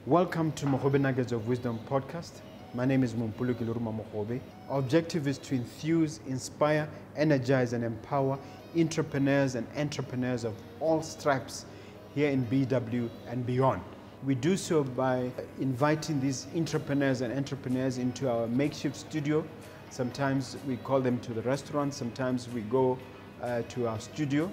Welcome to Mogobe Nuggets of Wisdom podcast. My name is Mumpulu Kiluruma Mogobe. Our objective is to enthuse, inspire, energize, and empower entrepreneurs and entrepreneurs of all stripes here in BW and beyond. We do so by inviting these entrepreneurs and entrepreneurs into our makeshift studio. Sometimes we call them to the restaurant, sometimes we go to our studio,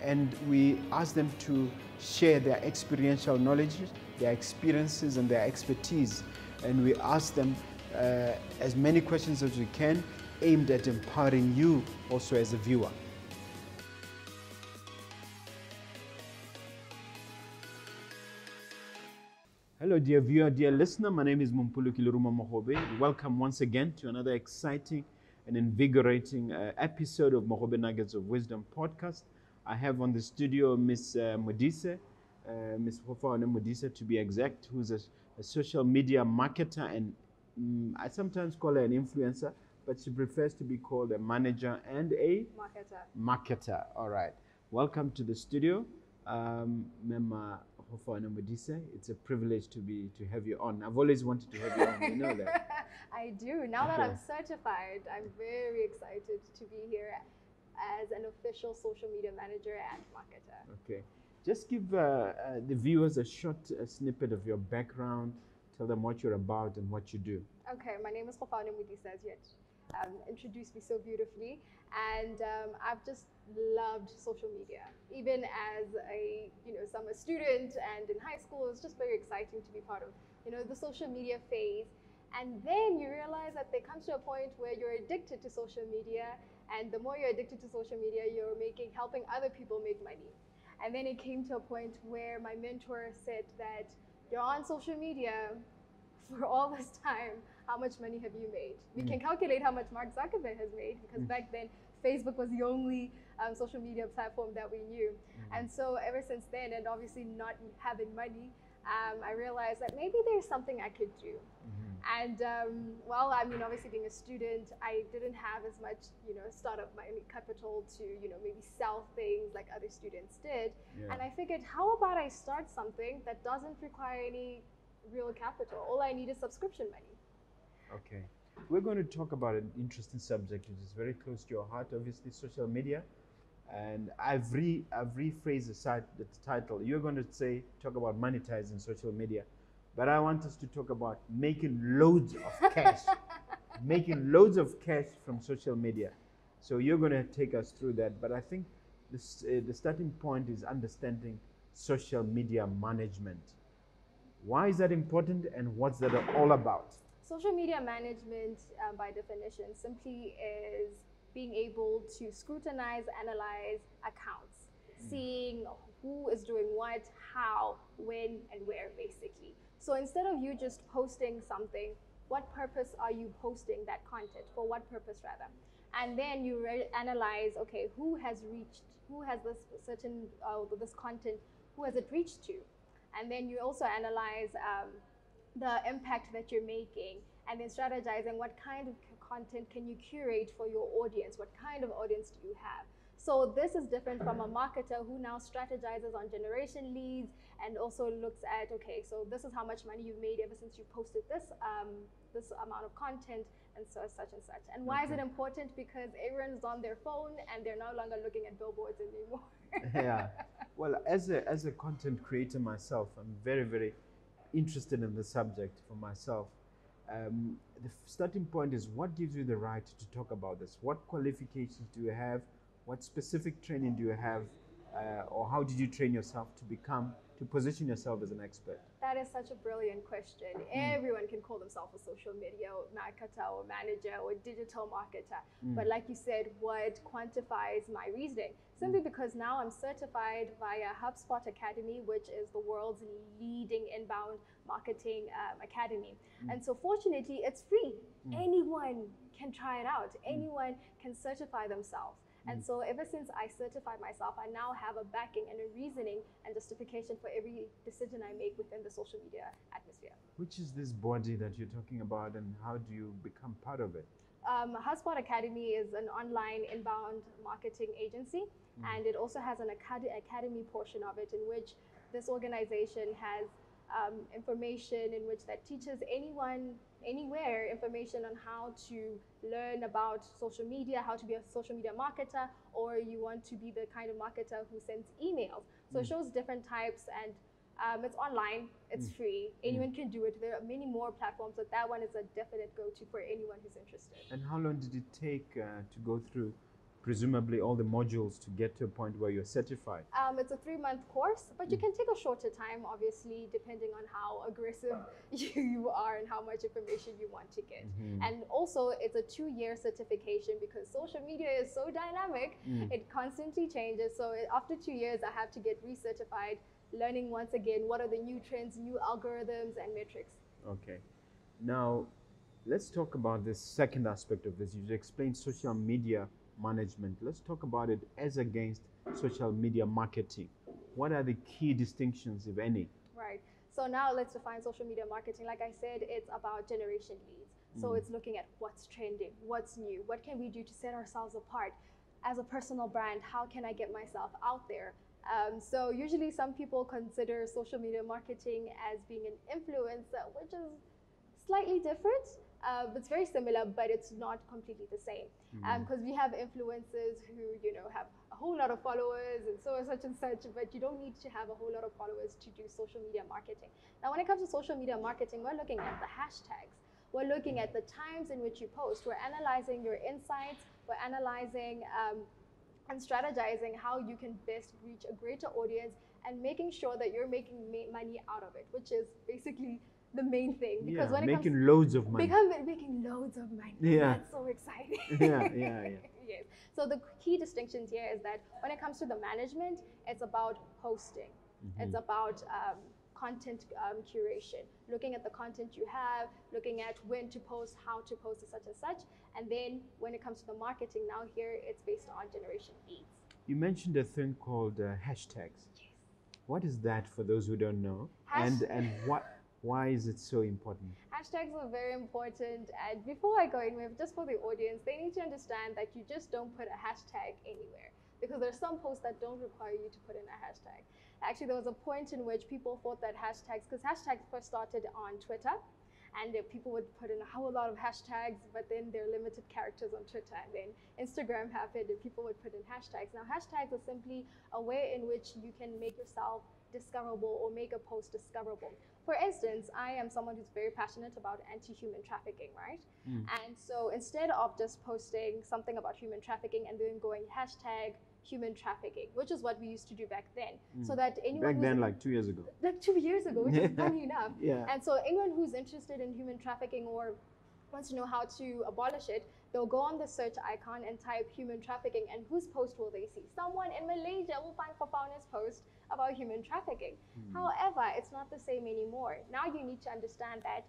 and we ask them to share their experiential knowledge, their experiences and their expertise, and we ask them as many questions as we can, aimed at empowering you also as a viewer. Hello dear viewer, dear listener, my name is Mumpulu Kiluruma Mogobe. Welcome once again to another exciting and invigorating episode of Mogobe Nuggets of Wisdom podcast. I have on the studio Miss Modise, Miss Gofaone Modise to be exact, who's a social media marketer, and I sometimes call her an influencer, but she prefers to be called a manager and a marketer. All right. Welcome to the studio, Mema Gofaone Modise. It's a privilege to have you on. I've always wanted to have you on. You know that. I do. Now that I'm certified, I'm very excited to be here as an official social media manager and marketer. Okay. Just give the viewers a short snippet of your background. Tell them what you're about and what you do. Okay, my name is Gofaone Modise, as you had introduced me so beautifully. And I've just loved social media. Even as a summer student and in high school, it was just very exciting to be part of the social media phase. And then you realize that there comes to a point where you're addicted to social media, and the more you're addicted to social media, you're helping other people make money. And then it came to a point where my mentor said that you're on social media for all this time, how much money have you made? We can calculate how much Mark Zuckerberg has made, because back then Facebook was the only social media platform that we knew. And so ever since then, and obviously not having money, I realized that maybe there's something I could do. And obviously being a student, I didn't have as much, startup money capital to, maybe sell things like other students did. Yeah. And I figured, how about I start something that doesn't require any real capital? All I need is subscription money. Okay. We're going to talk about an interesting subject, which is very close to your heart, obviously, social media. And I've rephrased the title. You're going to talk about monetizing social media. But I want us to talk about making loads of cash, making loads of cash from social media. So you're going to take us through that. But I think the starting point is understanding social media management. Why is that important, and what's that all about? Social media management, by definition, simply is being able to scrutinize, analyze accounts, seeing who is doing what, how, when, and where, basically. So instead of you just posting something, what purpose are you posting that content? For what purpose, rather? And then you analyze, okay, who has this certain, this content, who has it reached to? And then you also analyze the impact that you're making, and then strategizing what kind of content can you curate for your audience? What kind of audience do you have? So this is different from a marketer who now strategizes on generation leads and also looks at, okay, so this is how much money you've made ever since you posted this amount of content, and so such and such. And why is it important? Because everyone's on their phone and they're no longer looking at billboards anymore. Yeah. Well, as a content creator myself, I'm very, very interested in the subject for myself. The starting point is, what gives you the right to talk about this? What qualifications do you have? What specific training do you have, or how did you train yourself to position yourself as an expert? That is such a brilliant question. Everyone can call themselves a social media marketer or manager or digital marketer. But like you said, what quantifies my reasoning? Simply because now I'm certified via HubSpot Academy, which is the world's leading inbound marketing academy. And so fortunately, it's free. Anyone can try it out. Anyone can certify themselves. And so ever since I certified myself, I now have a backing and a reasoning and justification for every decision I make within the social media atmosphere. Which is this body that you're talking about, and how do you become part of it? HubSpot Academy is an online inbound marketing agency, and it also has an academy portion of it, in which this organization has information in which that teaches anyone, anywhere, information on how to learn about social media, how to be a social media marketer, or you want to be the kind of marketer who sends emails. So it shows different types, and it's online, it's free, anyone can do it. There are many more platforms, but that one is a definite go-to for anyone who's interested. And how long did it take to go through, presumably, all the modules to get to a point where you're certified? It's a 3-month course, but you can take a shorter time, obviously, depending on how aggressive you are and how much information you want to get. And also, it's a 2-year certification because social media is so dynamic, it constantly changes. So after 2 years, I have to get recertified, learning once again what are the new trends, new algorithms, and metrics. Okay. Now, let's talk about the second aspect of this. You explained social media management. Let's talk about it as against social media marketing. What are the key distinctions, if any? Right. So now let's define social media marketing. Like I said, it's about generation leads. So it's looking at what's trending, what's new, what can we do to set ourselves apart. As a personal brand, how can I get myself out there? So usually some people consider social media marketing as being an influencer, which is slightly different. It's very similar, but it's not completely the same. Because we have influencers who, have a whole lot of followers and so such and such, but you don't need to have a whole lot of followers to do social media marketing. Now, when it comes to social media marketing, we're looking at the hashtags. We're looking at the times in which you post. We're analyzing your insights. We're analyzing and strategizing how you can best reach a greater audience and making sure that you're making money out of it, which is basically the main thing. Because when it comes making loads of money. Making loads of money. Yeah. That's so exciting. Yeah. Yes. So the key distinctions here is that when it comes to the management, it's about posting. It's about content curation, looking at the content you have, looking at when to post, how to post, such and such. And then when it comes to the marketing, now here it's based on generation leads. You mentioned a thing called hashtags. Yes. What is that for those who don't know? And why is it so important? Hashtags are very important. And before I go in, just for the audience, they need to understand that you just don't put a hashtag anywhere, because there's some posts that don't require you to put in a hashtag. Actually, there was a point in which people thought that hashtags, because hashtags first started on Twitter, and people would put in a whole lot of hashtags, but then there are limited characters on Twitter, and then Instagram happened and people would put in hashtags. Now, hashtags are simply a way in which you can make yourself discoverable or make a post discoverable. For instance, I am someone who's very passionate about anti-human trafficking, right? And so instead of just posting something about human trafficking and then going hashtag human trafficking, which is what we used to do back then, so that anyone back then, like 2 years ago. Like 2 years ago, which is funny enough. Yeah. And so anyone who's interested in human trafficking or wants to know how to abolish it, they'll go on the search icon and type human trafficking, and whose post will they see? Someone in Malaysia will find Gofaone's post about human trafficking. However, it's not the same anymore. Now you need to understand that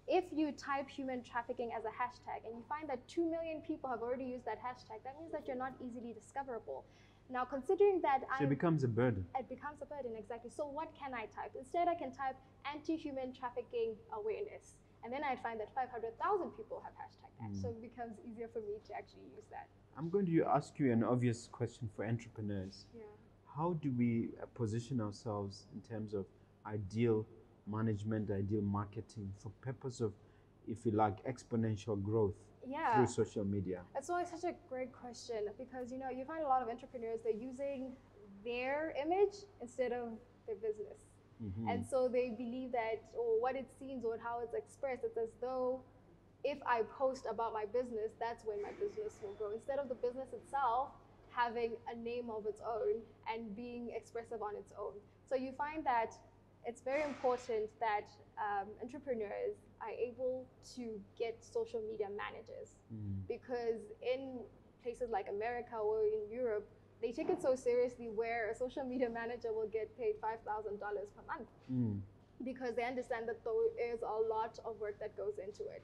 if you type human trafficking as a hashtag and you find that 2 million people have already used that hashtag, that means that you're not easily discoverable. Now, considering that So it becomes a burden. It becomes a burden, exactly. So what can I type? Instead, I can type anti-human trafficking awareness. And then I'd find that 500,000 people have hashtagged that. So it becomes easier for me to actually use that. I'm going to ask you an obvious question for entrepreneurs. Yeah. How do we position ourselves in terms of ideal management, ideal marketing for purpose of, if you like, exponential growth through social media? It's always such a great question because, you find a lot of entrepreneurs, they're using their image instead of their business. And so they believe that, or what it seems or how it's expressed, it's as though if I post about my business, that's when my business will grow. Instead of the business itself having a name of its own and being expressive on its own. So you find that it's very important that entrepreneurs are able to get social media managers, because in places like America or in Europe, they take it so seriously where a social media manager will get paid $5,000 per month because they understand that there is a lot of work that goes into it.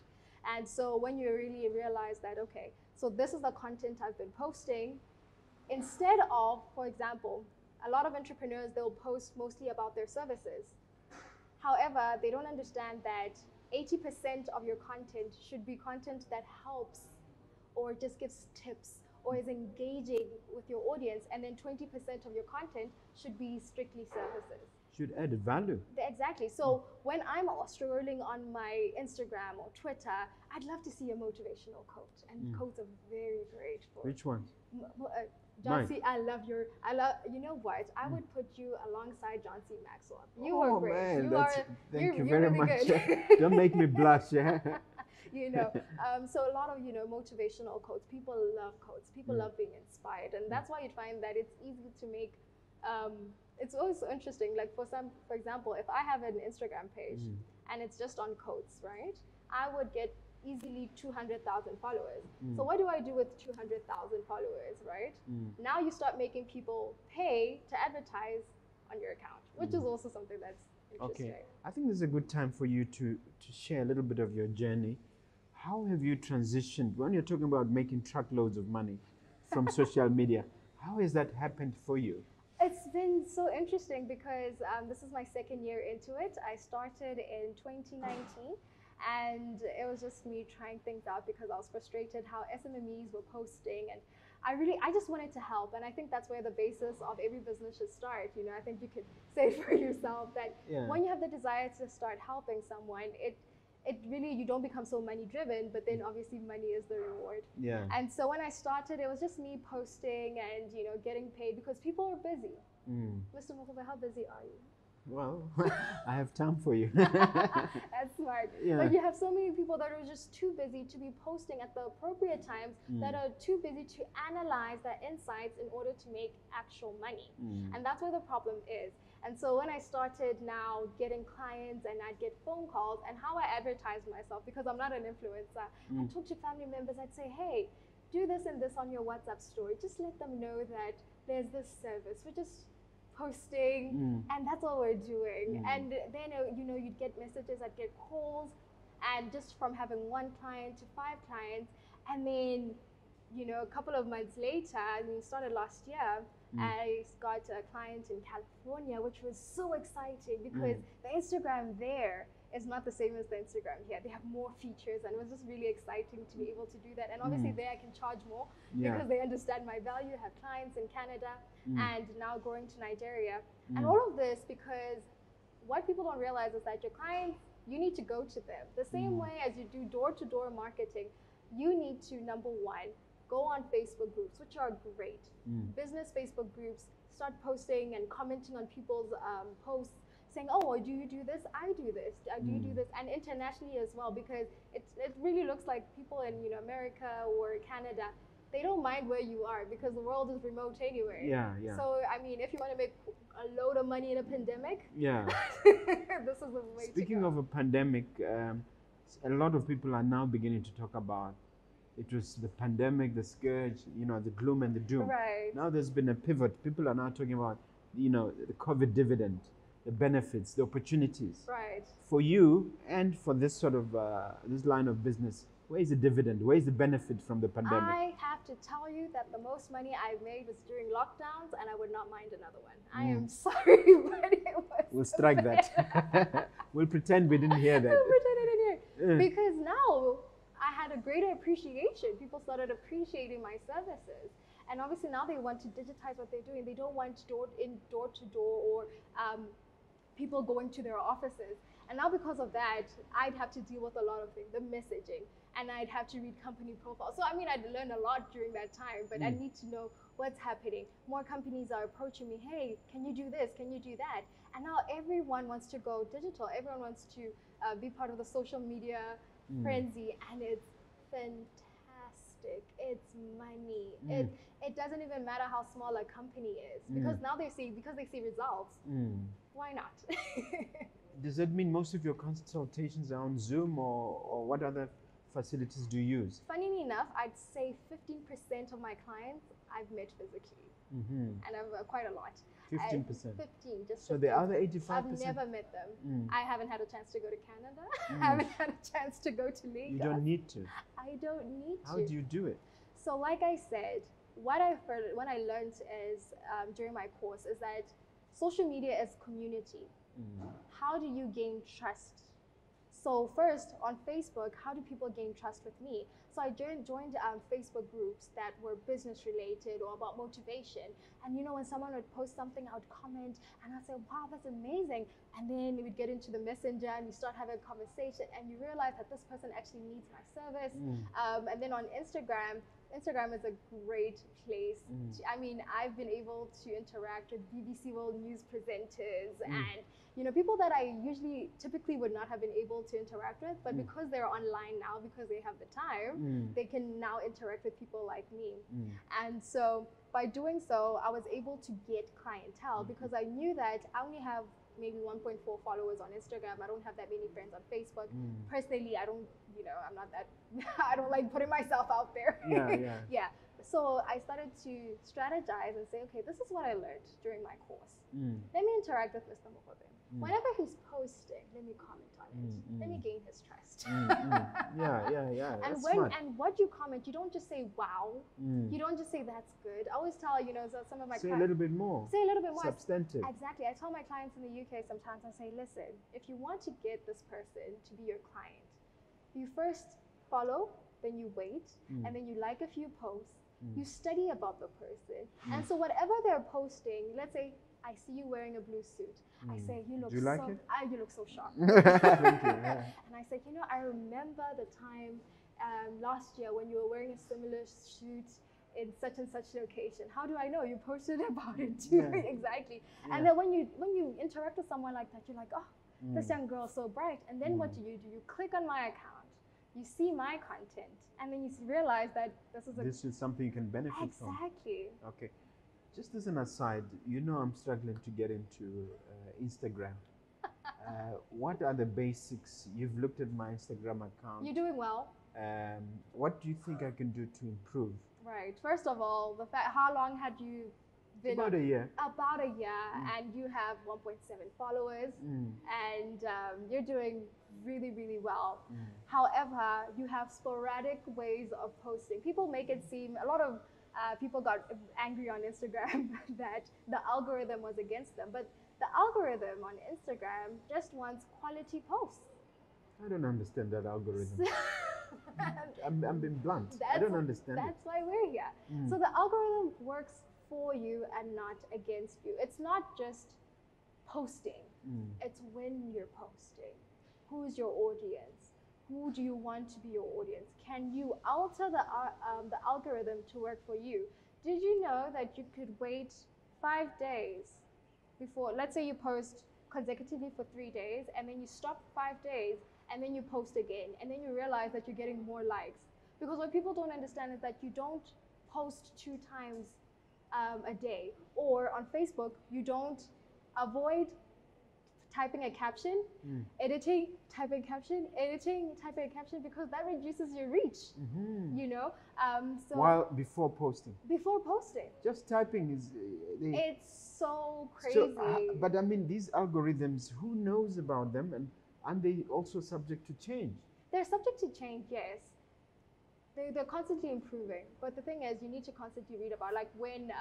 And so when you really realize that, okay, so this is the content I've been posting, instead of, for example, a lot of entrepreneurs, they'll post mostly about their services. However, they don't understand that 80% of your content should be content that helps or just gives tips or is engaging with your audience, and then 20% of your content should be strictly services. Should add value. Exactly. So when I'm scrolling on my Instagram or Twitter, I'd love to see a motivational quote, and quotes are very grateful. Which one? John C. You know what? I would put you alongside John C. Maxwell. You are great. Man, thank you you're very really much. good. Don't make me blush. Yeah. You know, so a lot of, motivational quotes. People love quotes. People love being inspired. And that's why you find that it's easy to make, it's always so interesting. Like for example, if I have an Instagram page and it's just on quotes, right? I would get easily 200,000 followers. So what do I do with 200,000 followers, right? Now you start making people pay to advertise on your account, which is also something that's interesting. Okay, I think this is a good time for you to share a little bit of your journey. How have you transitioned when you're talking about making truckloads of money from social media? How has that happened for you? It's been so interesting because this is my second year into it. I started in 2019. And it was just me trying things out because I was frustrated how SMMEs were posting, and I just wanted to help. And I think that's where the basis of every business should start. I think you could say for yourself that when you have the desire to start helping someone, it really, you don't become so money driven, but then obviously money is the reward. Yeah. And so when I started, it was just me posting and getting paid because people are busy. Mr. Mokobe, how busy are you? Well, I have time for you. That's smart. Yeah. But you have so many people that are just too busy to be posting at the appropriate times, that are too busy to analyze their insights in order to make actual money. And that's where the problem is. And so when I started now getting clients and I'd get phone calls, and how I advertise myself, because I'm not an influencer, I'd talk to family members, I'd say, hey, do this and this on your WhatsApp story. Just let them know that there's this service. We're just posting, and that's all we're doing. And then you'd get messages, I'd get calls, and just from having 1 client to 5 clients, and then a couple of months later, and we started last year, I got a client in California, which was so exciting because the Instagram there is not the same as the Instagram here. They have more features, and it was just really exciting to be able to do that. And obviously there I can charge more because they understand my value. I have clients in Canada and now going to Nigeria. And all of this because what people don't realize is that your clients, you need to go to them. The same way as you do door-to-door marketing, you need to, number one, go on Facebook groups, which are great. Business Facebook groups, start posting and commenting on people's posts, saying, oh, do you do this? I do this. Do you do this? And internationally as well, because it really looks like people in America or Canada, they don't mind where you are because the world is remote anyway. Yeah, yeah. So, I mean, if you want to make a load of money in a pandemic, this is the way Speaking to go. of a pandemic, a lot of people are now beginning to talk about it was the pandemic, the scourge, the gloom and the doom. Right. Now there's been a pivot. People are now talking about, the COVID dividend, the benefits, the opportunities. Right. For you and for this sort of, this line of business, where is the dividend? Where is the benefit from the pandemic? I have to tell you that the most money I made was during lockdowns, and I would not mind another one. I am sorry, but it was. We'll strike that. We'll pretend we didn't hear that. We'll pretend I didn't hear. Because now I had a greater appreciation. People started appreciating my services. And obviously now they want to digitize what they're doing. They don't want door to door or people going to their offices. And now because of that, I'd have to deal with a lot of things, the messaging, and I'd have to read company profiles. So I mean, I'd learn a lot during that time, but I need to know what's happening. More companies are approaching me, hey, can you do this? Can you do that? And now everyone wants to go digital. Everyone wants to be part of the social media frenzy, and it's fantastic. It's money. It doesn't even matter how small a company is, because now they see results. Why not? Does that mean most of your consultations are on Zoom, or what other facilities do you use? Funny enough, I'd say 15% of my clients I've met physically, and I've quite a lot. 15%. 15, just. So the other 85%. I've never met them. I haven't had a chance to go to Canada. I haven't had a chance to go to Lagos. You don't need to. I don't need to. How do you do it? So, like I said, what I heard when I learned is during my course is that social media is community. How do you gain trust? So first, on Facebook, how do people gain trust with me? So I joined Facebook groups that were business related or about motivation. And when someone would post something, I would comment and I'd say, wow, that's amazing. And then we'd get into the messenger and you start having a conversation and you realize that this person actually needs my service. And then on Instagram is a great place. I mean, I've been able to interact with BBC World News presenters and people that I typically would not have been able to interact with, but because they're online now, because they have the time, they can now interact with people like me. And so by doing so, I was able to get clientele because I knew that I only have maybe 1.4 followers on Instagram. I don't have that many friends on Facebook. Personally, I don't, I'm not that, I don't like putting myself out there. Yeah. So I started to strategize and say, okay, this is what I learned during my course. Let me interact with Mr. Mohobe. Whenever he's posting, let me comment on it. Let me gain his trust. Yeah. And and what you comment, you don't just say wow. You don't just say that's good. I always tell so some of my clients, say a little bit more. Say a little bit more. Substantive. Exactly. I tell my clients in the UK sometimes, I say, listen, if you want to get this person to be your client, you first follow, then you wait, and then you like a few posts. You study about the person, and so whatever they're posting, let's say I see you wearing a blue suit. I say, you look you look so sharp. Thank you. And I say, I remember the time last year when you were wearing a similar suit in such and such location. How do I know? You posted about it too. Exactly. And then when you interact with someone like that, you're like, oh, this young girl's so bright. And then what do? You click on my account. You see my content, and then you realize that this is something you can benefit from. Exactly. Okay. Just as an aside, I'm struggling to get into Instagram. What are the basics? You've looked at my Instagram account. You're doing well. What do you think I can do to improve? Right. First of all, how long had you been? About a year. About a year, and you have 1.7 followers, and you're doing really, really well. However, you have sporadic ways of posting. People make it seem, a lot of people got angry on Instagram that the algorithm was against them, but the algorithm on Instagram just wants quality posts. I don't understand that algorithm. I'm being blunt. I don't understand That's why we're here. So the algorithm works for you and not against you. It's not just posting. It's when you're posting. Who's your audience? Who do you want to be your audience? Can you alter the algorithm to work for you? Did you know that you could wait 5 days before, let's say you post consecutively for 3 days, and then you stop 5 days, and then you post again, and then you realize that you're getting more likes? Because what people don't understand is that you don't post 2 times a day. Or on Facebook, you don't avoid typing a caption, editing, typing a caption, editing, typing a caption, because that reduces your reach, so while before posting. Just typing is... it's so crazy. So, but I mean, these algorithms, who knows about them, and aren't they also subject to change? They're subject to change, yes. They're constantly improving. But the thing is, you need to constantly read about, like when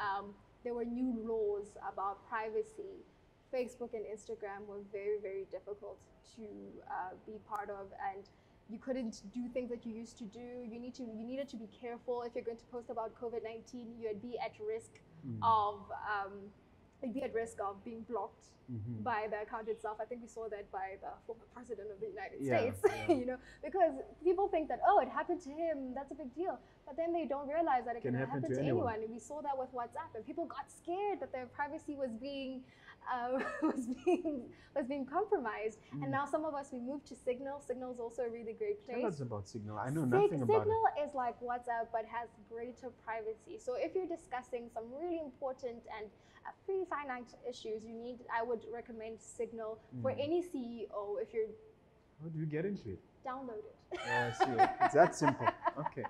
there were new laws about privacy, Facebook and Instagram were very, very difficult to be part of, and you couldn't do things that you used to do. You needed to be careful. If you're going to post about COVID-19, you'd be at risk of being blocked by the account itself. I think we saw that by the former president of the United States, because people think that, oh, it happened to him, that's a big deal. But then they don't realize that it can happen to anyone. And we saw that with WhatsApp, and people got scared that their privacy was being compromised. And now some of us, we moved to Signal. Signal is also a really great place. Tell us about Signal. I know nothing about it. Signal is like WhatsApp, but has greater privacy. So if you're discussing some really important and pretty finance issues, I would recommend Signal for any CEO. If you're... How do you get into it? Download it. Oh, I see. It's that simple. Okay.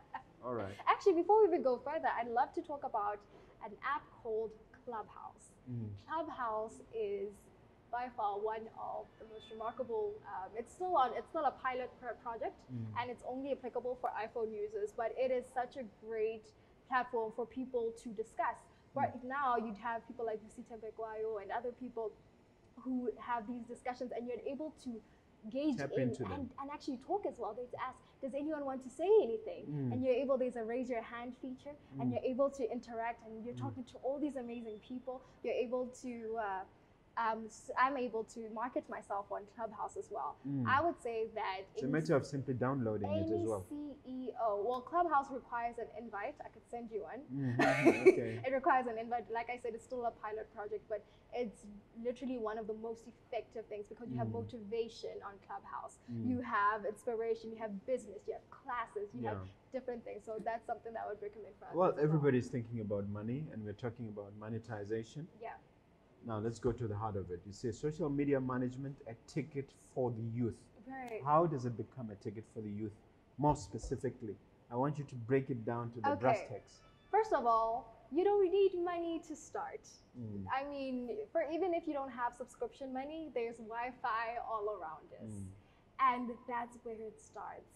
All right. Actually, before we even go further, I'd love to talk about an app called Clubhouse. Clubhouse is by far one of the most remarkable. It's still a pilot project, and it's only applicable for iPhone users. But it is such a great platform for people to discuss. Right now, you'd have people like Lucita Begwayo and other people who have these discussions, and you're able to engage Tap in into them. and actually talk as well. They ask, does anyone want to say anything? And you're able, there's a raise your hand feature, and you're able to interact, and you're talking to all these amazing people. You're able to, I'm able to market myself on Clubhouse as well. I would say that It's a matter of simply downloading it as well. CEO. Well, Clubhouse requires an invite. I could send you one. Okay. It requires an invite. Like I said, it's still a pilot project, but it's literally one of the most effective things because you have motivation on Clubhouse. You have inspiration, you have business, you have classes, you have different things. So that's something that I would recommend for others. Well, everybody's thinking about money, and we're talking about monetization. Yeah. Now let's go to the heart of it. You say social media management, a ticket for the youth. Right. How does it become a ticket for the youth? More specifically, I want you to break it down to the brass tacks. First of all, you don't need money to start. I mean, for even if you don't have subscription money, there's Wi-Fi all around us. And that's where it starts.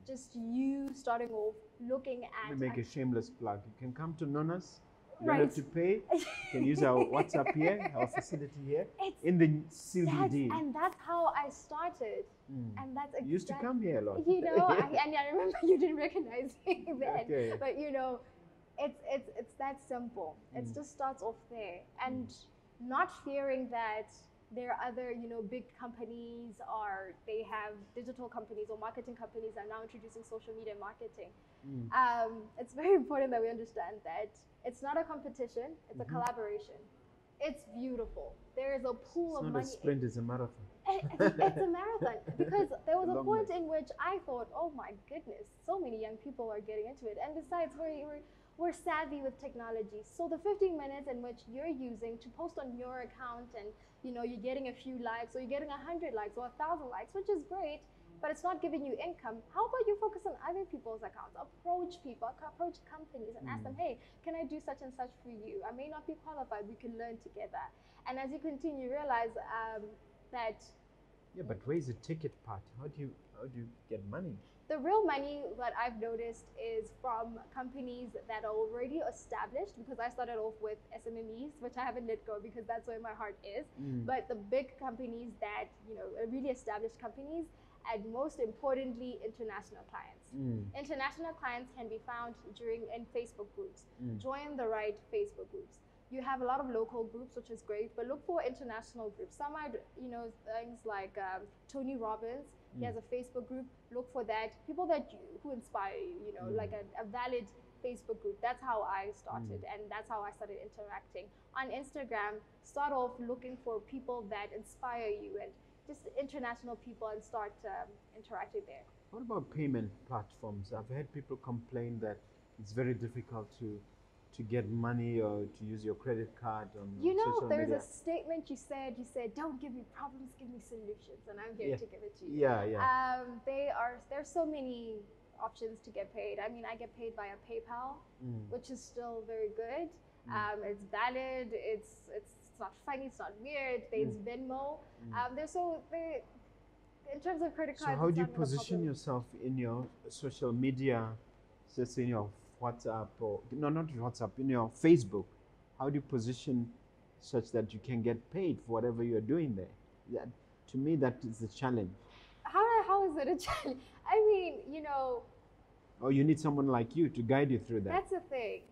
Just you starting off looking at... Let me make a shameless plug. You can come to Nona's. You don't have to pay. You can use our WhatsApp here, our facility here, in the CBD. And that's how I started. And that's exactly... You used to come here a lot. You know, and I remember you didn't recognize me then. But you know, it's that simple. It just starts off there. And not fearing that there are other, you know, big companies, or they have digital companies or marketing companies are now introducing social media marketing. It's very important that we understand that it's not a competition, it's a collaboration. It's beautiful. There is a pool of money. It's not a sprint, it's a marathon. It's a marathon, because there was a point in which I thought, oh my goodness, so many young people are getting into it. And besides, we're savvy with technology. So the 15 minutes in which you're using to post on your account, and you know, you're getting a few likes, or you're getting 100 likes or 1,000 likes, which is great, but it's not giving you income. How about you focus on other people's accounts? Approach people, approach companies and ask them, hey, can I do such and such for you? I may not be qualified, we can learn together. And as you continue, realize that... Yeah, but where's the ticket part? How do you get money? The real money that I've noticed is from companies that are already established, because I started off with SMMEs, which I haven't let go because that's where my heart is. But the big companies that, you know, are really established companies, and most importantly, international clients. International clients can be found in Facebook groups. Join the right Facebook groups. You have a lot of local groups, which is great, but look for international groups. Some are, you know, things like Tony Robbins. He has a Facebook group. Look for that. People who inspire you, you know, like a valid Facebook group. That's how I started, and that's how I started interacting. On Instagram, start off looking for people that inspire you, and just international people, and start interacting there. What about payment platforms? I've heard people complain that it's very difficult to get money or to use your credit card on social media. There's a statement you said, don't give me problems, give me solutions, and I'm here to give it to you. There's so many options to get paid. I mean, I get paid via PayPal, which is still very good. It's valid, it's not funny, it's not weird. There's Venmo. In terms of credit cards. So how do you position yourself in your social media, just in your WhatsApp, or no, not WhatsApp, in your Facebook? How do you position such that you can get paid for whatever you're doing there? To me, that is a challenge. How is it a challenge? I mean, you know. Or you need someone like you to guide you through that. That's the thing.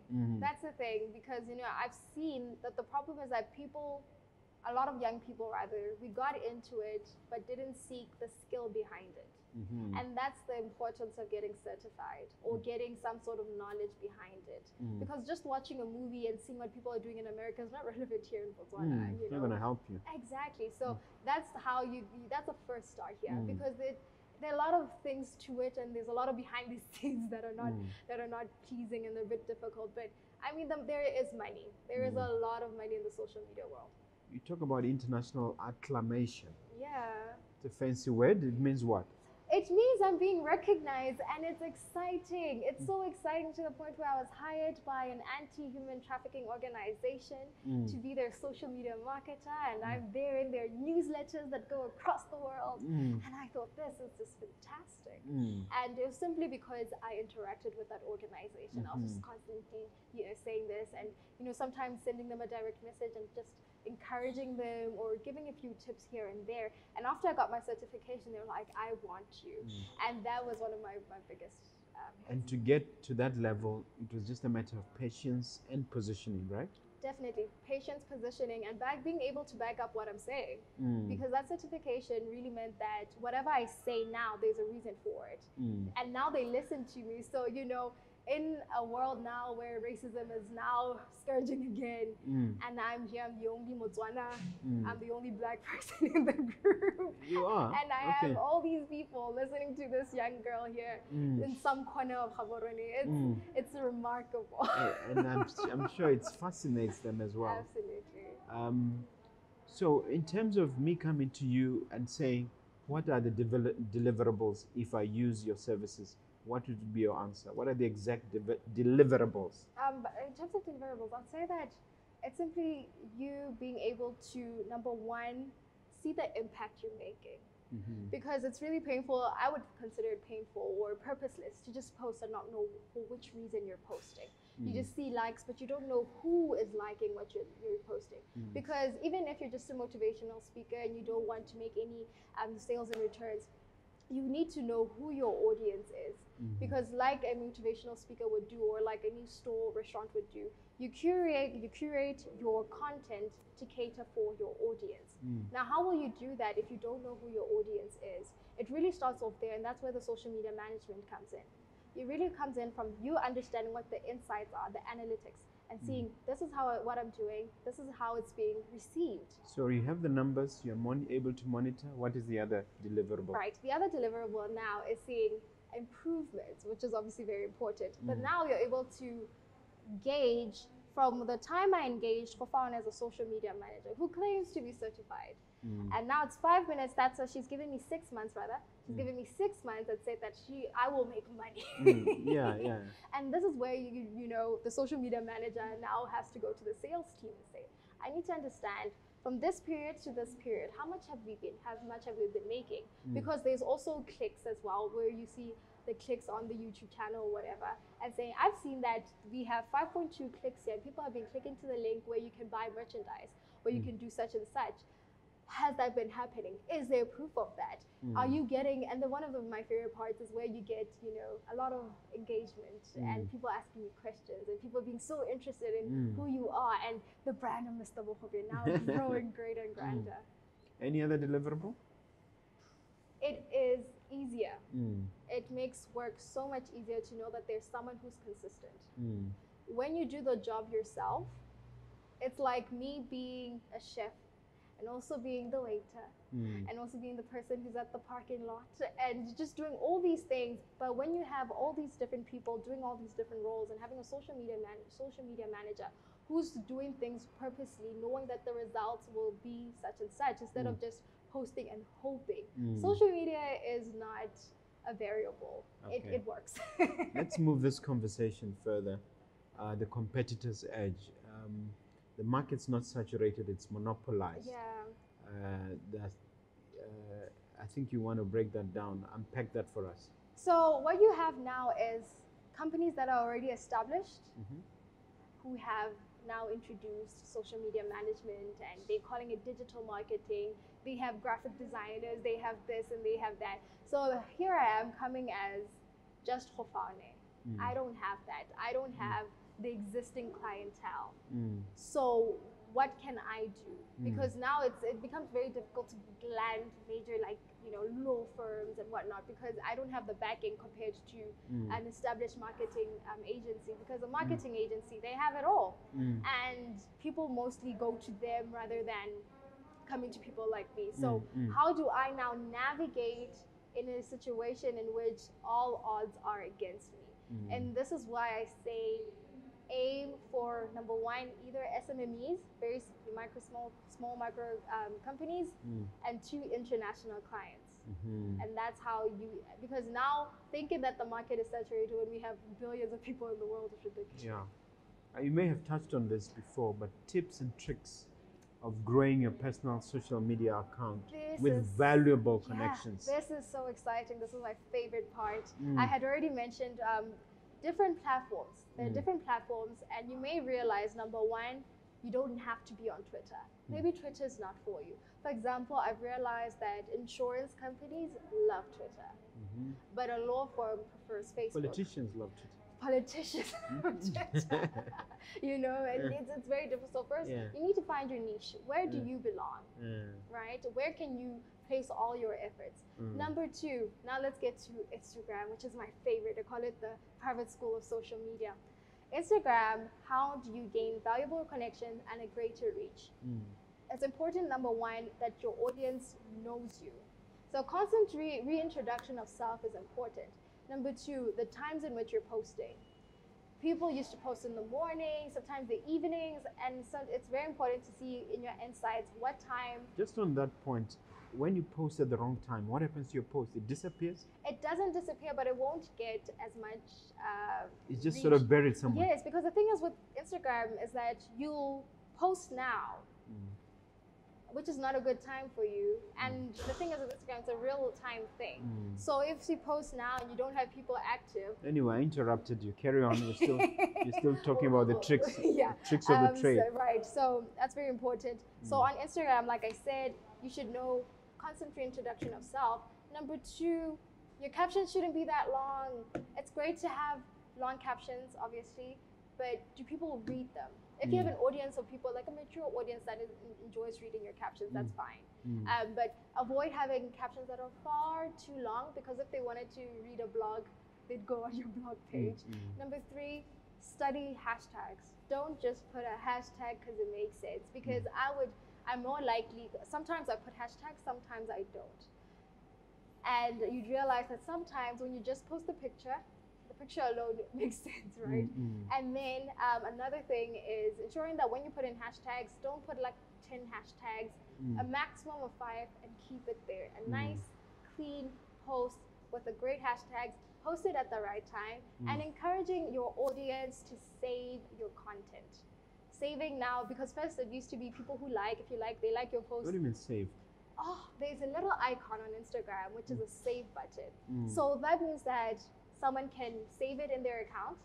That's the thing, because, you know, I've seen that the problem is that a lot of young people rather, we got into it but didn't seek the skill behind it. And that's the importance of getting certified or getting some sort of knowledge behind it. Because just watching a movie and seeing what people are doing in America is not relevant here in Botswana. It's not going to help you. Exactly. So that's how that's a first start here, because there are a lot of things to it, and there's a lot of behind the scenes that are not pleasing and they're a bit difficult. But I mean, there is money. There is a lot of money in the social media world. You talk about international acclamation. Yeah. It's a fancy word. It means what? It means I'm being recognized, and it's exciting. It's so exciting to the point where I was hired by an anti-human trafficking organization to be their social media marketer, and I'm there in their newsletters that go across the world. And I thought, this is just fantastic. And it was simply because I interacted with that organization. I was just constantly, you know, saying this, and, you know, sometimes sending them a direct message and just encouraging them or giving a few tips here and there. And after I got my certification, they were like, I want you. And that was one of my biggest And to get to that level, it was just a matter of patience and positioning, right? Definitely. Patience, positioning, and being able to back up what I'm saying. Because that certification really meant that whatever I say now, there's a reason for it. And now they listen to me. So, you know, in a world now where racism is now scourging again, and I'm here, I'm the only Motswana, I'm the only black person in the group. You are? And I have all these people listening to this young girl here in some corner of Gaborone. It's remarkable. And I'm sure it fascinates them as well. Absolutely. So in terms of me coming to you and saying, what are the deliverables if I use your services? What would be your answer? What are the exact deliverables? But in terms of deliverables, I'd say that it's simply you being able to, number one, see the impact you're making. Because it's really painful. I would consider it painful or purposeless to just post and not know for which reason you're posting. You just see likes, but you don't know who is liking what you're posting. Because even if you're just a motivational speaker and you don't want to make any sales and returns, you need to know who your audience is. Because like a motivational speaker would do, or like any store or restaurant would do, you curate your content to cater for your audience. Now, how will you do that if you don't know who your audience is? It really starts off there, and that's where the social media management comes in. It really comes in from you understanding what the insights are, the analytics, and seeing this is what I'm doing, this is how it's being received. So you have the numbers, you're able to monitor. What is the other deliverable? Right. The other deliverable now is seeing improvements, which is obviously very important. But now you're able to gauge from the time I engaged Gofaone as a social media manager who claims to be certified. And now it's 5 minutes. She's giving me 6 months rather. She's giving me 6 months and said that I will make money. Yeah. And this is where you know the social media manager now has to go to the sales team and say, I need to understand from this period to this period, how much have we been making? Because there's also clicks as well, where you see the clicks on the YouTube channel or whatever, and saying, I've seen that we have 5.2 clicks here. People have been clicking to the link where you can buy merchandise, where you can do such and such. Has that been happening? Is there proof of that? Are you getting, and then one of my favorite parts is where you get, you know, a lot of engagement and people asking you questions and people being so interested in who you are, and the brand of Mr. Bohobe now growing greater and grander. Any other deliverable? It is easier. It makes work so much easier to know that there's someone who's consistent. When you do the job yourself, it's like me being a chef and also being the waiter, and also being the person who's at the parking lot, and just doing all these things. But when you have all these different people doing all these different roles, and having a social media manager who's doing things purposely, knowing that the results will be such and such, instead of just posting and hoping. Social media is not a variable. It works. Let's move this conversation further. The competitor's edge. The market's not saturated, it's monopolized. I think you want to break that down, unpack that for us. So what you have now is companies that are already established, who have now introduced social media management, and they're calling it digital marketing. They have graphic designers, they have this and they have that. So here I am coming as just Gofaone. I don't have that. I don't have the existing clientele. So what can I do? Because now it becomes very difficult to land major, like, you know, law firms and whatnot, because I don't have the backing compared to an established marketing agency. Because a marketing agency, they have it all, and people mostly go to them rather than coming to people like me. So how do I now navigate in a situation in which all odds are against me? And this is why I say aim for, number one, either SMMEs, very small micro companies, and two, international clients. And that's how because now thinking that the market is saturated when we have billions of people in the world is ridiculous. Yeah. You may have touched on this before, but tips and tricks of growing your personal social media account with valuable connections. This is so exciting. This is my favorite part. I had already mentioned different platforms. There are different platforms, and you may realize, number one, you don't have to be on Twitter. Maybe Twitter is not for you. For example, I've realized that insurance companies love Twitter, but a law firm prefers Facebook. Politicians love Twitter. Politicians love Twitter. You know, and it's very difficult. So first, you need to find your niche. Where do you belong, right? Where can you place all your efforts? Number two, now let's get to Instagram, which is my favorite. I call it the private school of social media. Instagram, how do you gain valuable connections and a greater reach? It's important, number one, that your audience knows you. So constant reintroduction of self is important. Number two, the times in which you're posting. People used to post in the morning, sometimes the evenings, and so it's very important to see in your insights what time. Just on that point, when you post at the wrong time, what happens to your post? It disappears? It doesn't disappear, but it won't get as much it's just reach. sort of buried somewhere. Yes, because the thing is with Instagram is that you'll post now, which is not a good time for you. And the thing is with Instagram, it's a real time thing. So if you post now and you don't have people active. Anyway, I interrupted you. Carry on. You're still talking about the tricks, tricks of the trade. So, right. So that's very important. So on Instagram, like I said, you should know constant reintroduction of self. Number two, your captions shouldn't be that long. It's great to have long captions, obviously, but do people read them? If you have an audience of people, like a mature audience that enjoys reading your captions, that's fine. But avoid having captions that are far too long, because if they wanted to read a blog, they'd go on your blog page. Number three, study hashtags. Don't just put a hashtag because it makes sense, because I'm more likely, sometimes I put hashtags, sometimes I don't. And you'd realize that sometimes when you just post a picture, the picture alone makes sense, right? And then another thing is ensuring that when you put in hashtags, don't put like 10 hashtags, a maximum of 5, and keep it there. A nice, clean post with a great hashtags, post it at the right time, and encouraging your audience to save your content. Saving now, because first it used to be people who like, if you like, they like your post. What do you mean save? Oh, there's a little icon on Instagram, which is a save button. So that means that someone can save it in their account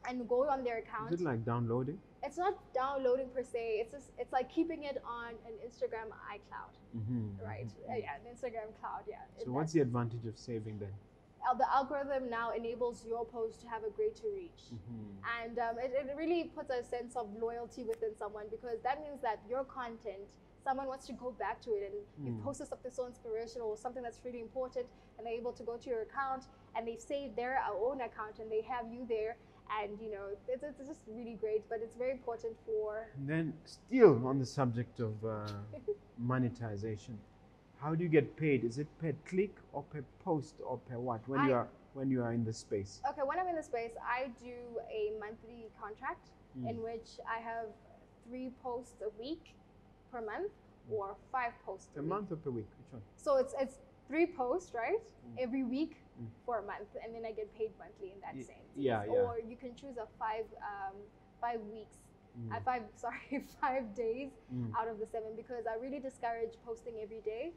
and go on their account. Is it like downloading? It's not downloading per se. It's like keeping it on an Instagram iCloud, right? Yeah, an Instagram cloud. Yeah. So what's the advantage of saving then? The algorithm now enables your post to have a greater reach, and it really puts a sense of loyalty within someone, because that means that your content, someone wants to go back to it, and you've posted something so inspirational or something that's really important, and they're able to go to your account and they've saved their own account and they have you there, and you know it's just really great. But it's very important for. And then still on the subject of monetization, how do you get paid? Is it per click or per post or per what when you are in the space? Okay, when I'm in the space, I do a monthly contract in which I have 3 posts a week per month, or 5 posts a month or per week? Which one? So it's 3 posts, right? Every week for a month, and then I get paid monthly in that sense. Or you can choose a 5 weeks. 5 days out of the 7, because I really discourage posting every day,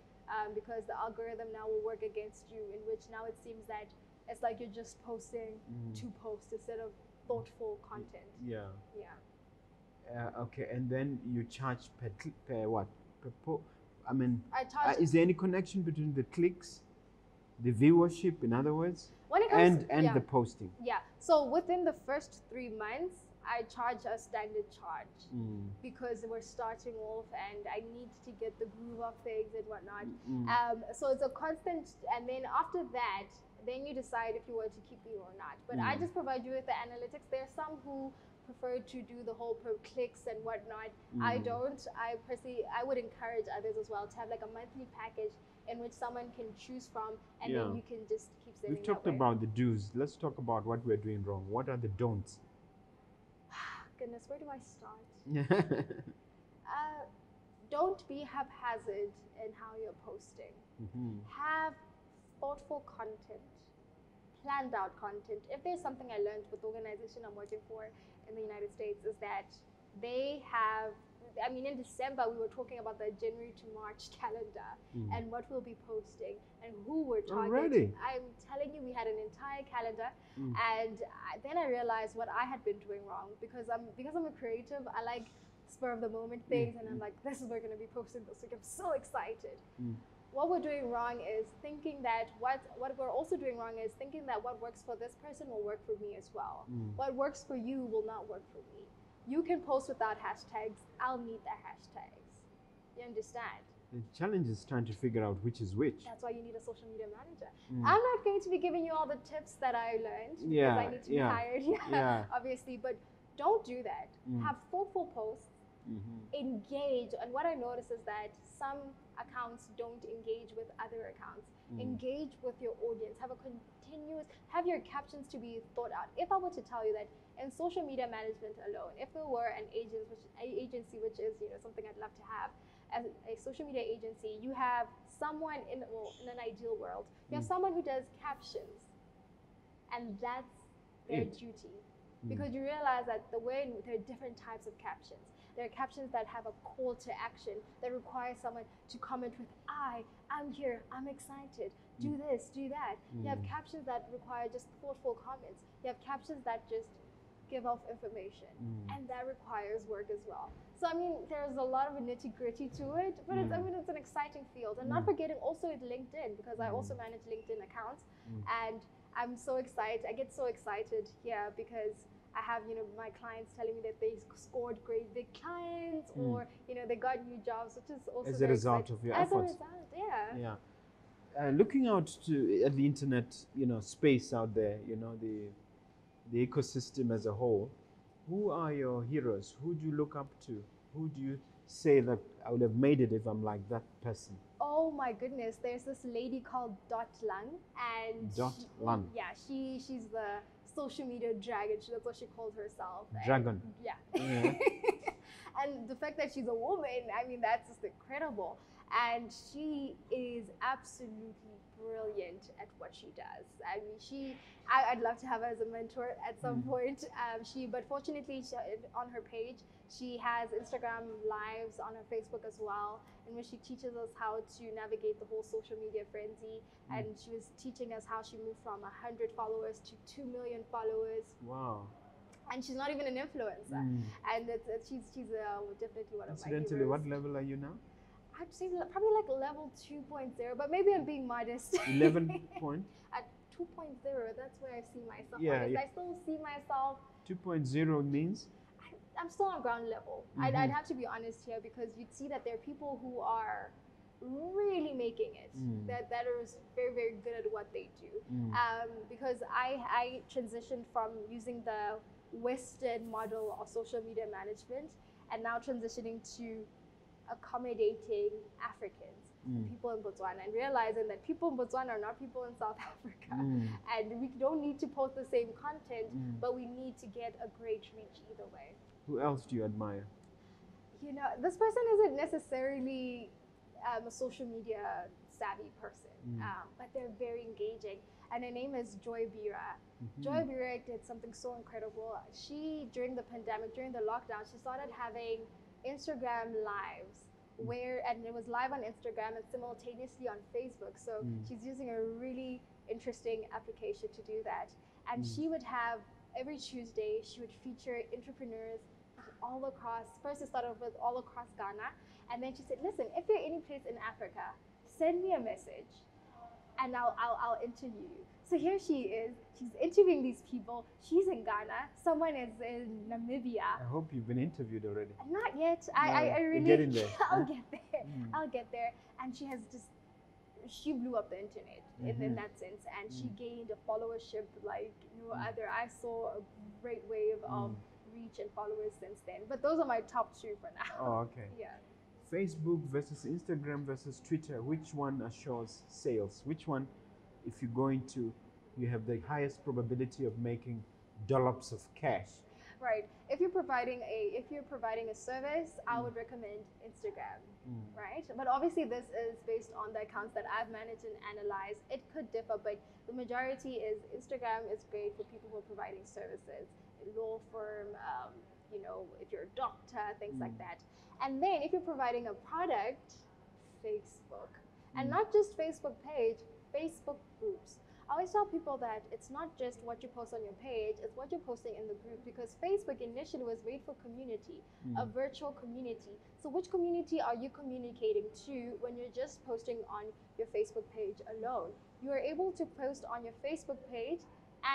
because the algorithm now will work against you, in which now it seems that it's like you're just posting to post instead of thoughtful content. Okay, and then you charge per what? I mean, I charge. Is there any connection between the clicks, the viewership, in other words, when it comes, and the posting? So within the first 3 months, I charge a standard charge, because we're starting off and I need to get the groove of things and whatnot. So it's a constant, and then after that, then you decide if you want to keep me or not. But I just provide you with the analytics. There are some who prefer to do the whole per clicks and whatnot. I don't. I personally, I would encourage others as well to have like a monthly package in which someone can choose from, and then you can just keep sending. We've talked about the do's. Let's talk about what we're doing wrong. What are the don'ts? Goodness, where do I start? Don't be haphazard in how you're posting. Have thoughtful content, planned out content. If there's something I learned with the organization I'm working for in the United States, is that they have, I mean, in December, we were talking about the January to March calendar and what we'll be posting and who we're targeting. Already? I'm telling you, we had an entire calendar, and then I realized what I had been doing wrong, because I'm a creative. I like spur of the moment things, and I'm like, this is what we're going to be posting this week. I'm so excited. What we're doing wrong is thinking that what we're also doing wrong is thinking that what works for this person will work for me as well. What works for you will not work for me. You can post without hashtags. I'll need the hashtags. You understand? The challenge is trying to figure out which is which. That's why you need a social media manager. I'm not going to be giving you all the tips that I learned because I need to be hired, obviously, but don't do that. Have thoughtful posts. Engage, and what I notice is that some accounts don't engage with other accounts. Engage with your audience. Have your captions to be thought out. If I were to tell you that in social media management alone, if there were an agency, which is something I'd love to have, as a social media agency, you have someone in an ideal world, you have someone who does captions, and that's their duty. Because you realize that there are different types of captions. There are captions that have a call to action that require someone to comment with, I'm here, I'm excited, do this, do that. You have captions that require just thoughtful comments. You have captions that just give off information, and that requires work as well. So I mean, there's a lot of nitty-gritty to it, but it's an exciting field. And not forgetting also LinkedIn, because I also manage LinkedIn accounts, and I'm so excited. I get so excited here because I have my clients telling me that they scored great big clients, or they got new jobs, which is also as a result of your efforts. As a result, looking out at the internet, space out there, the ecosystem as a whole. Who are your heroes? Who do you look up to? Who do you say that I would have made it if I'm like that person? Oh my goodness, there's this lady called Dot Lung, and Lung. She's the social media dragon. That's what she calls herself. Dragon. And, and the fact that she's a woman, I mean, that's just incredible. And she is absolutely brilliant at what she does. I mean, I'd love to have her as a mentor at some point. But fortunately, on her page, she has Instagram lives on her Facebook as well, in which she teaches us how to navigate the whole social media frenzy. And she was teaching us how she moved from 100 followers to 2 million followers. Wow. And she's not even an influencer. And she's definitely one of my heroes. Incidentally, what level are you now? I'd say probably like level 2.0, but maybe I'm being modest. 11 point? At 2.0, that's where I see myself. I still see myself. 2.0 means? I'm still on ground level. I'd have to be honest here, because you'd see that there are people who are really making it, that are very, very good at what they do. Because I transitioned from using the Western model of social media management, and now transitioning to accommodating Africans, people in Botswana, and realizing that people in Botswana are not people in South Africa. And we don't need to post the same content, but we need to get a great reach either way. Who else do you admire? This person isn't necessarily a social media savvy person, but they're very engaging. And her name is Joy Bira. Joy Bira did something so incredible. During the pandemic, during the lockdown, she started having Instagram lives and it was live on Instagram and simultaneously on Facebook. So she's using a really interesting application to do that. And she would have, every Tuesday, she would feature entrepreneurs all across, first it started with all across Ghana. And then she said, listen, if you're any place in Africa, send me a message and I'll interview you. So here she is, she's interviewing these people. She's in Ghana, someone is in Namibia. I hope you've been interviewed already. Not yet. I really get in there. I'll get there. I'll get there. And she blew up the internet in that sense, and she gained a followership like no other. I saw a great wave of reach and followers since then. But those are my top 2 for now. Oh, okay. Yeah. Facebook versus Instagram versus Twitter, which one assures sales? Which one, if you're going to, you have the highest probability of making dollops of cash? Right. If you're providing a service, I would recommend Instagram, right? But obviously this is based on the accounts that I've managed and analyzed. It could differ, but the majority is Instagram is great for people who are providing services, law firm, if you're a doctor, things like that. And then if you're providing a product, Facebook. And not just Facebook page, Facebook groups. I always tell people that it's not just what you post on your page, it's what you're posting in the group, because Facebook initially was made for community, a virtual community. So which community are you communicating to when you're just posting on your Facebook page alone? You are able to post on your Facebook page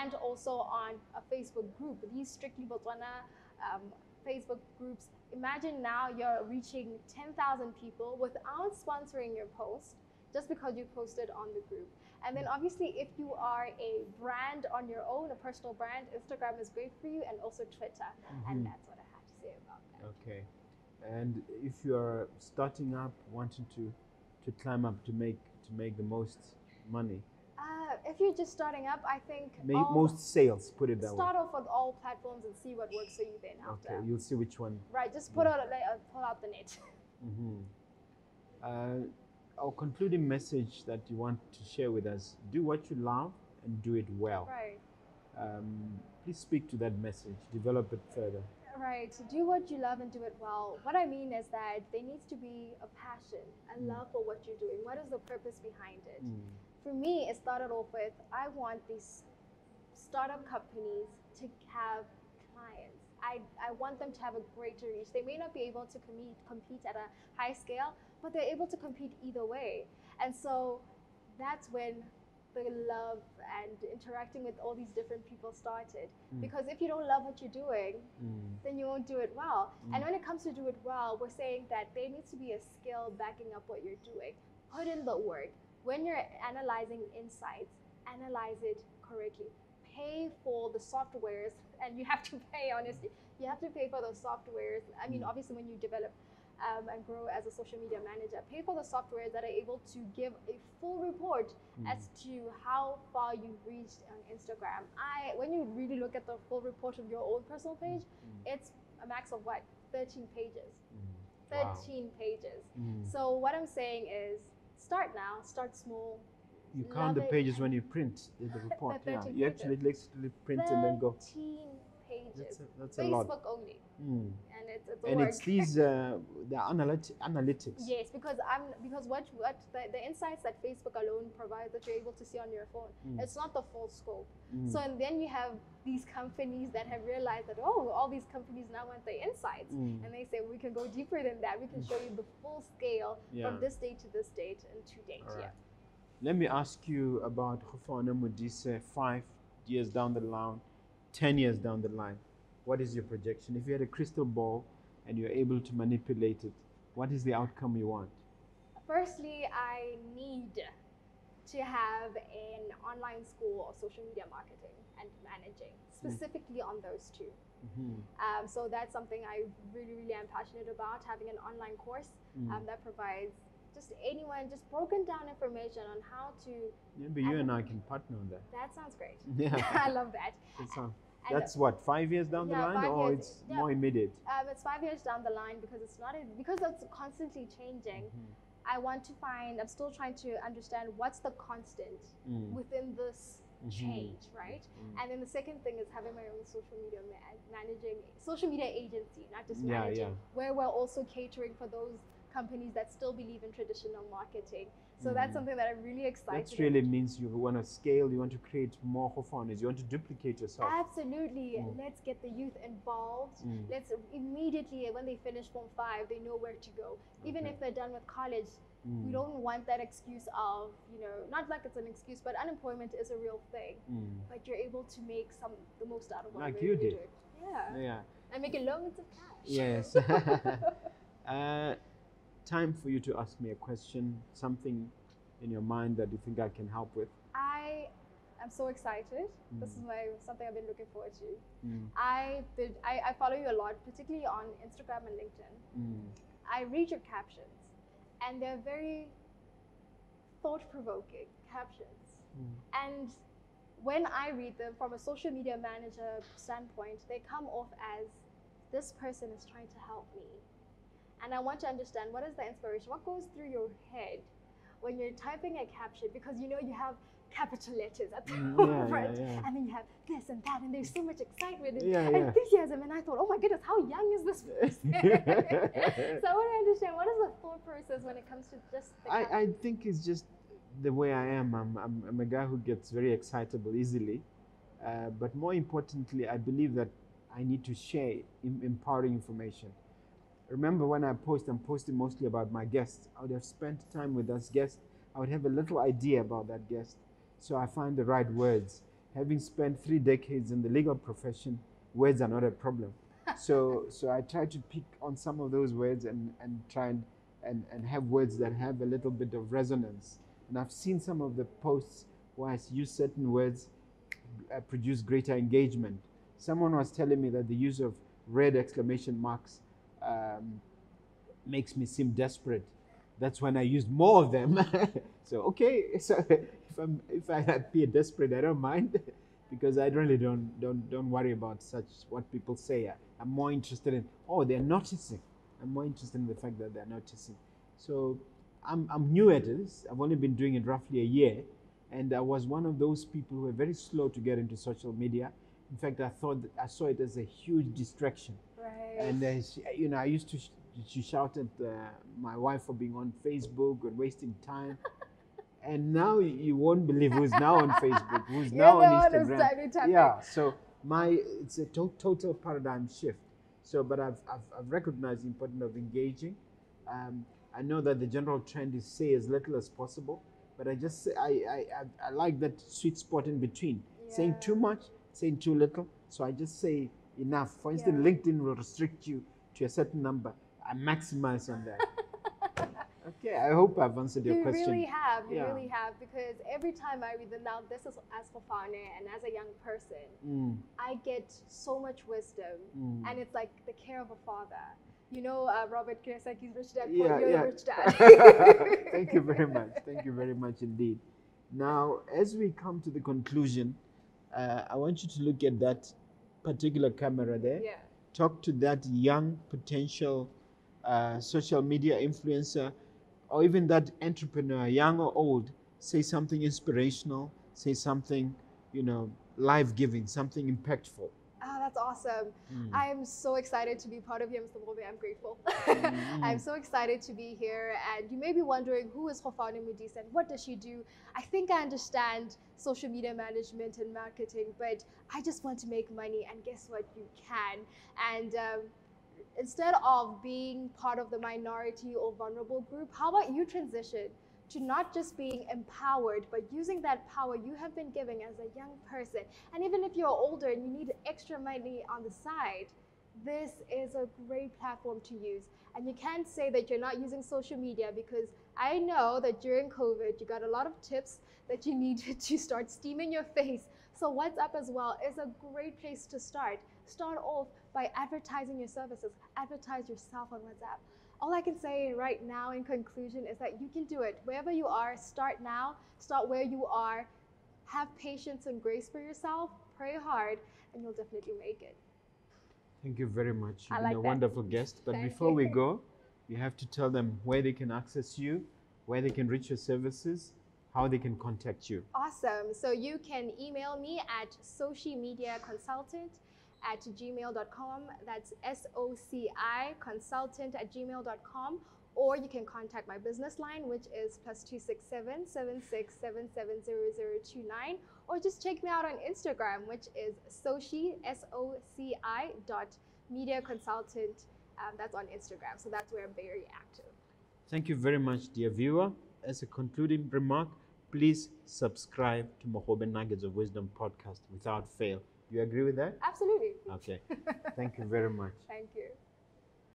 and also on a Facebook group. These strictly Botswana Facebook groups. Imagine now you're reaching 10,000 people without sponsoring your post, just because you posted on the group. And then obviously if you are a brand on your own, a personal brand, Instagram is great for you, and also Twitter. And that's what I have to say about that. Okay. And if you're starting up, wanting to climb up to make the most money, if you're just starting up, I think most sales, put it that way. Start off with all platforms and see what works for you then after. Okay, you'll see which one. Right, just pull out the net. Our concluding message that you want to share with us: do what you love and do it well. Right. Please speak to that message, develop it further. Right, so do what you love and do it well. What I mean is that there needs to be a passion, a love for what you're doing. What is the purpose behind it? For me, it started off with, I want these startup companies to have clients. I want them to have a greater reach. They may not be able to compete at a high scale, but they're able to compete either way. And so that's when the love and interacting with all these different people started. Because if you don't love what you're doing, then you won't do it well. And when it comes to do it well, we're saying that there needs to be a skill backing up what you're doing. Put in the work. When you're analyzing insights, analyze it correctly. Pay for the softwares, and you have to pay, honestly. You have to pay for those softwares. I mean, obviously when you develop and grow as a social media manager, pay for the softwares that are able to give a full report as to how far you've reached on Instagram. When you really look at the full report of your own personal page, it's a max of what? 13 pages. 13 pages. So what I'm saying is, start now, start small. You count the pages when you print the report. Yeah, you actually literally print and then go. 13 pages. That's a lot. Facebook only. And it's and work. it's these the analytics. Yes, because what the insights that Facebook alone provides that you're able to see on your phone, it's not the full scope. So and then you have these companies that have realized that all these companies now want the insights, and they say we can go deeper than that. We can show you the full scale from this date to this date and to date. Right. Yeah. Let me ask you about Gofaone Modise 5 years down the line, 10 years down the line. What is your projection? If you had a crystal ball and you're able to manipulate it, what is the outcome you want? Firstly, I need to have an online school of social media marketing and managing, specifically on those two. So that's something I really am passionate about, having an online course that provides just broken down information on how to... Maybe you and I can partner on that. That sounds great. Yeah. I love that. That's what, 5 years down the line, or it's more immediate? It's 5 years down the line, because it's constantly changing. I'm still trying to understand what's the constant within this change, right? And then the second thing is having my own social media agency, not just managing, where we're also catering for those companies that still believe in traditional marketing. So that's something that I'm really excited That really means you want to scale, you want to create more Gofaones, you want to duplicate yourself. Absolutely. Let's get the youth involved. Let's immediately, when they finish Form 5, they know where to go. Even if they're done with college, we don't want that excuse of, not like it's an excuse, but unemployment is a real thing. But you're able to make the most out of what you did. Yeah. And making loads of cash. Yes. Time for you to ask me a question, something in your mind that you think I can help with. I am so excited. This is something I've been looking forward to. I follow you a lot, particularly on Instagram and LinkedIn. I read your captions, and they're very thought-provoking captions. And when I read them from a social media manager standpoint, they come off as, this person is trying to help me. And I want to understand, what is the inspiration? What goes through your head when you're typing a caption? Because you have capital letters at the front, and then you have this and that, and there's so much excitement and enthusiasm. And I thought, oh my goodness, how young is this person? So I want to understand, what is the thought process when it comes to just the caption? I think it's just the way I am. I'm a guy who gets very excitable easily. But more importantly, I believe that I need to share empowering information. Remember, when I post, I'm posting mostly about my guests. I would have spent time with this guest. I would have a little idea about that guest. So I find the right words. Having spent 3 decades in the legal profession, words are not a problem. So I try to pick on some of those words and try and have words that have a little bit of resonance. And I've seen some of the posts where I use certain words produce greater engagement. Someone was telling me that the use of red exclamation marks makes me seem desperate. That's when I used more of them. So okay, so if I appear desperate, I don't mind, because I really don't worry about such what people say. I'm more interested in, oh, they're noticing. I'm more interested in the fact that they're noticing. So I'm new at this. I've only been doing it roughly a year, and I was one of those people who were very slow to get into social media. In fact, I saw it as a huge distraction. Right. And I used to shout at my wife for being on Facebook and wasting time. And now you won't believe who's now on Facebook, who's now on Instagram. Yeah, so it's a total paradigm shift. So, but I've recognized the importance of engaging. I know that the general trend is say as little as possible, but I just say I like that sweet spot in between. Yeah. Saying too much, saying too little. So I just say enough. For instance, LinkedIn will restrict you to a certain number. I maximize on that. Okay, I hope I've answered your question. You really have, because every time I read them now, this is as Gofaone and as a young person, I get so much wisdom, and it's like the care of a father. You know, Robert Kiyosaki's Rich Dad, you're a rich dad. Thank you very much. Thank you very much indeed. Now, as we come to the conclusion, I want you to look at that particular camera there. Yeah. Talk to that young potential social media influencer, or even that entrepreneur, young or old. Say something inspirational, say something, life-giving, something impactful. Ah, that's awesome. I am so excited to be part of you, Mr. Mobe. I'm grateful. I'm so excited to be here. And you may be wondering, who is Gofaone Modise and what does she do? I think I understand social media management and marketing, but I just want to make money. And guess what? You can. And instead of being part of the minority or vulnerable group, how about you transition to not just being empowered, but using that power you have been given as a young person. And even if you're older and you need extra money on the side, this is a great platform to use. And you can't say that you're not using social media, because I know that during COVID, you got a lot of tips that you needed to start steaming your face. So WhatsApp as well is a great place to start. Start off by advertising your services, advertise yourself on WhatsApp. All I can say right now in conclusion is that you can do it. Wherever you are, start now, start where you are, have patience and grace for yourself, pray hard, and you'll definitely make it. Thank you very much. You've been a wonderful guest. But before we go, you have to tell them where they can access you, where they can reach your services, how they can contact you. Awesome. So you can email me at socimediaconsultant@gmail.com. That's SOCI-consultant@gmail.com. Or you can contact my business line, which is +267 76770029. Or just check me out on Instagram, which is soci.mediaconsultant. That's on Instagram. So that's where I'm very active. Thank you very much, dear viewer. As a concluding remark, please subscribe to Mogobe Nuggets of Wisdom podcast without fail. You agree with that? Absolutely. Okay. Thank you very much. Thank you.